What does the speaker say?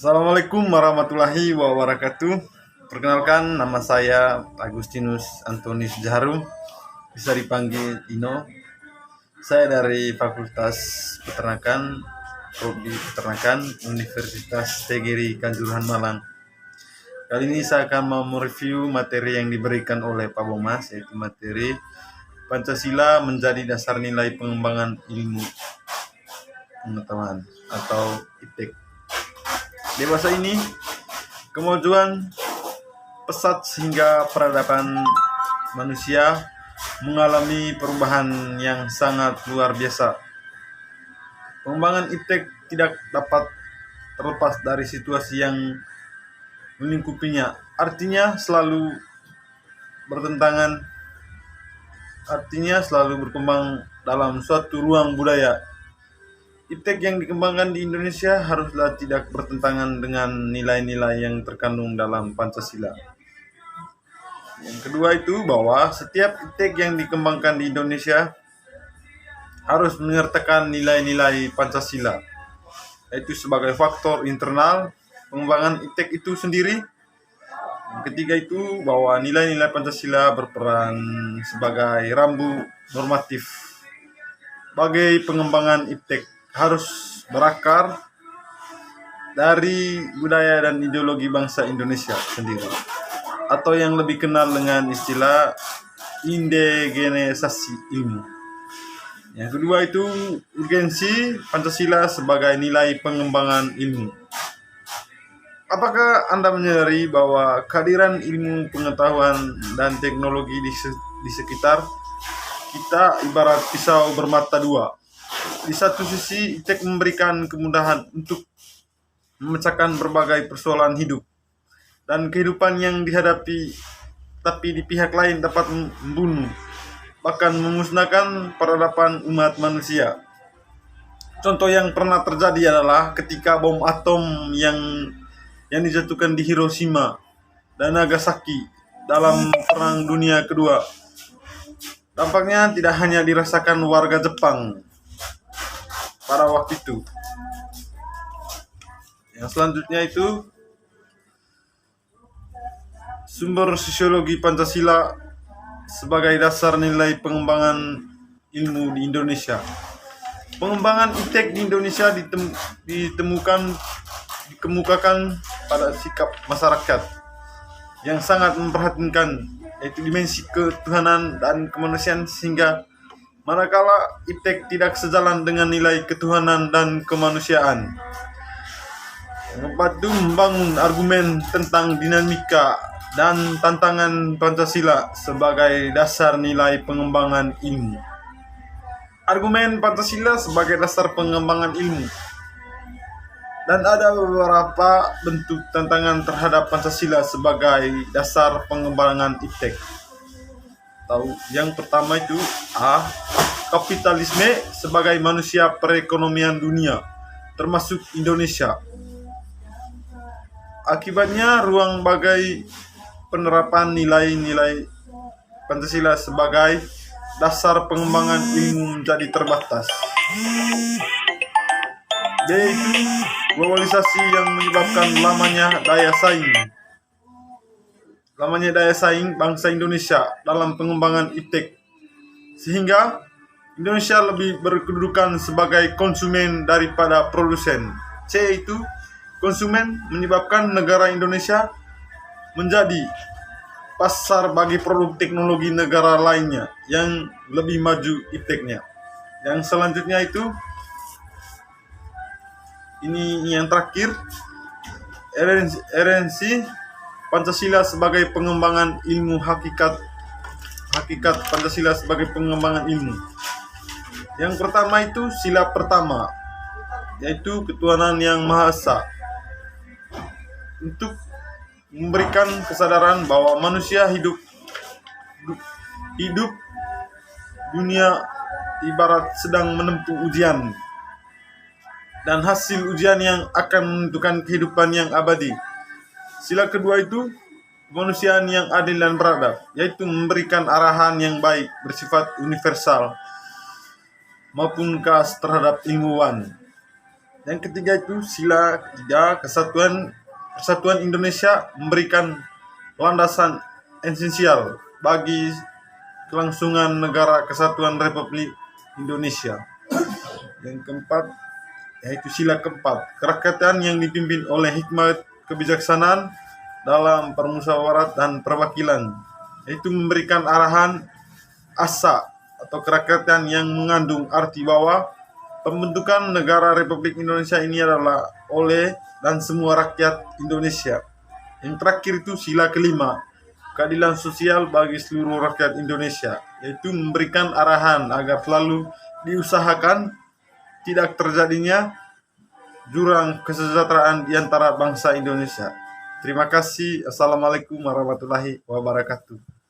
Assalamualaikum warahmatullahi wabarakatuh. Perkenalkan, nama saya Agustinus Antonius Jaharum, bisa dipanggil Ino. Saya dari Fakultas Peternakan, Prodi Peternakan, Universitas TGRI Kanjuruhan Malang. Kali ini saya akan mereview materi yang diberikan oleh Pak Bomas, yaitu materi Pancasila menjadi dasar nilai pengembangan ilmu pengetahuan atau IPTEK. Dewasa ini, kemajuan pesat sehingga peradaban manusia mengalami perubahan yang sangat luar biasa. Pengembangan IPTEK tidak dapat terlepas dari situasi yang melingkupinya. Artinya selalu berkembang dalam suatu ruang budaya. IPTEK yang dikembangkan di Indonesia haruslah tidak bertentangan dengan nilai-nilai yang terkandung dalam Pancasila. Yang kedua itu bahwa setiap IPTEK yang dikembangkan di Indonesia harus menyertakan nilai-nilai Pancasila, yaitu sebagai faktor internal pengembangan IPTEK itu sendiri. Yang ketiga itu bahwa nilai-nilai Pancasila berperan sebagai rambu normatif bagi pengembangan IPTEK, harus berakar dari budaya dan ideologi bangsa Indonesia sendiri, atau yang lebih kenal dengan istilah indigenisasi ilmu. Yang kedua itu urgensi Pancasila sebagai nilai pengembangan ilmu. Apakah Anda menyadari bahwa kehadiran ilmu pengetahuan dan teknologi di sekitar kita ibarat pisau bermata dua? Di satu sisi, IPTEK memberikan kemudahan untuk memecahkan berbagai persoalan hidup dan kehidupan yang dihadapi, tapi di pihak lain dapat membunuh, bahkan memusnahkan peradaban umat manusia. Contoh yang pernah terjadi adalah ketika bom atom yang dijatuhkan di Hiroshima dan Nagasaki dalam Perang Dunia Kedua. Dampaknya tidak hanya dirasakan warga Jepang pada waktu itu. Yang selanjutnya itu sumber sosiologi Pancasila sebagai dasar nilai pengembangan ilmu di Indonesia. Pengembangan IPTEK di Indonesia dikemukakan pada sikap masyarakat yang sangat memperhatikan, yaitu dimensi ketuhanan dan kemanusiaan, sehingga manakala IPTEK tidak sejalan dengan nilai ketuhanan dan kemanusiaan. Yang keempat itu membangun argumen tentang dinamika dan tantangan Pancasila sebagai dasar nilai pengembangan ilmu. Argumen Pancasila sebagai dasar pengembangan ilmu. Dan ada beberapa bentuk tantangan terhadap Pancasila sebagai dasar pengembangan IPTEK. Yang pertama itu kapitalisme sebagai manusia perekonomian dunia, termasuk Indonesia. Akibatnya ruang bagai penerapan nilai-nilai Pancasila sebagai dasar pengembangan ilmu menjadi terbatas. Yaitu globalisasi yang menyebabkan lamanya daya saing bangsa Indonesia dalam pengembangan IPTEK, sehingga Indonesia lebih berkedudukan sebagai konsumen daripada produsen. C itu konsumen menyebabkan negara Indonesia menjadi pasar bagi produk teknologi negara lainnya yang lebih maju IPTEK-nya. Yang selanjutnya itu, ini yang terakhir, esensi Pancasila sebagai pengembangan ilmu, hakikat Pancasila sebagai pengembangan ilmu. Yang pertama itu sila pertama, yaitu ketuhanan yang Maha Esa, untuk memberikan kesadaran bahwa manusia hidup dunia ibarat sedang menempuh ujian, dan hasil ujian yang akan menentukan kehidupan yang abadi. Sila kedua itu kemanusiaan yang adil dan beradab, yaitu memberikan arahan yang baik bersifat universal maupun khas terhadap ilmuwan. Yang ketiga itu sila ketiga, Persatuan Indonesia memberikan landasan esensial bagi kelangsungan negara kesatuan Republik Indonesia. Yang keempat yaitu sila keempat, kerakyatan yang dipimpin oleh hikmat kebijaksanaan dalam permusyawaratan dan perwakilan, yaitu memberikan arahan asa atau kerakyatan yang mengandung arti bahwa pembentukan negara Republik Indonesia ini adalah oleh dan semua rakyat Indonesia. Yang terakhir itu sila kelima, keadilan sosial bagi seluruh rakyat Indonesia, yaitu memberikan arahan agar selalu diusahakan tidak terjadinya jurang kesejahteraan di antara bangsa Indonesia. Terima kasih. Assalamualaikum warahmatullahi wabarakatuh.